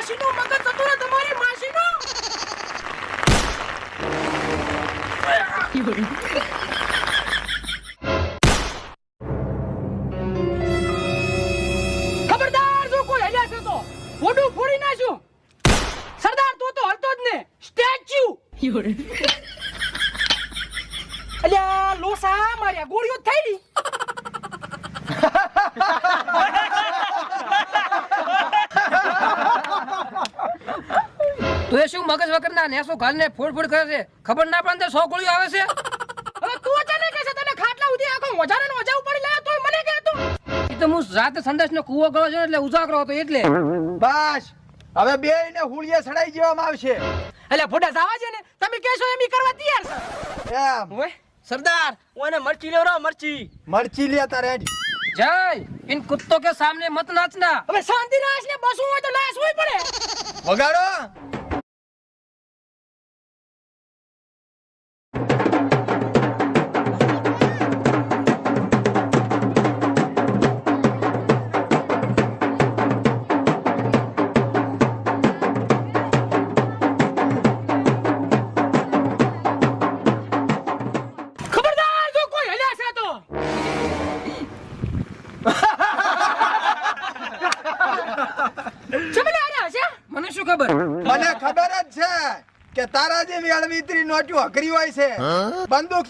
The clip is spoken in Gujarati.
માસીનું મગજ જતું રે તમારી માસીનું. ખબરદાર જો કોઈ હલ્યા છે તો મોઢું ફોડી નાખ્યું. સરદાર તું તો હલતો જ ને સ્ટેચ્યુ. અલ્યા લોસા માર્યા ગોળીઓ થઈ ગઈ. તું એ શું મગજ વગરના નેસો ઘાલને ફોડ ફોડ કરે છે? ખબર ના પડે 100 ગોળીઓ આવે છે. હવે તું અચાનક કે છે તને ખાટલા ઉધી આખો મજાને મજા ઉપાડી લાયો તોય મને કહે તું. એ તો હું રાતે સંદેશનો કૂવો ગયો છે એટલે ઉજાગરો હતો એટલે. બસ હવે બેયને હુળિયે સડાઈ દેવામાં આવશે. અલ્યા ફોટા જાવા છે ને તમે કહેશો એમ ઈ કરવા તૈયાર છે. એમ ઓય સરદાર ઓને મરચી લેવરાવ મરચી. મરચી લેતા રેડ. જય इन कुत्तों के सामने मत नाचना. હવે શાંતિ રાખ ને બસું હોય તો નાસ હોય પડે. વગાડો. ખબરદાર જો કોઈ હલ્યા છે તો ચમલે આયા છે. મને શું ખબર? મને ખબર જ છે કે તારા જેવી અળવીતરી નોટ્યું અઘરી હોય છે. બંદૂક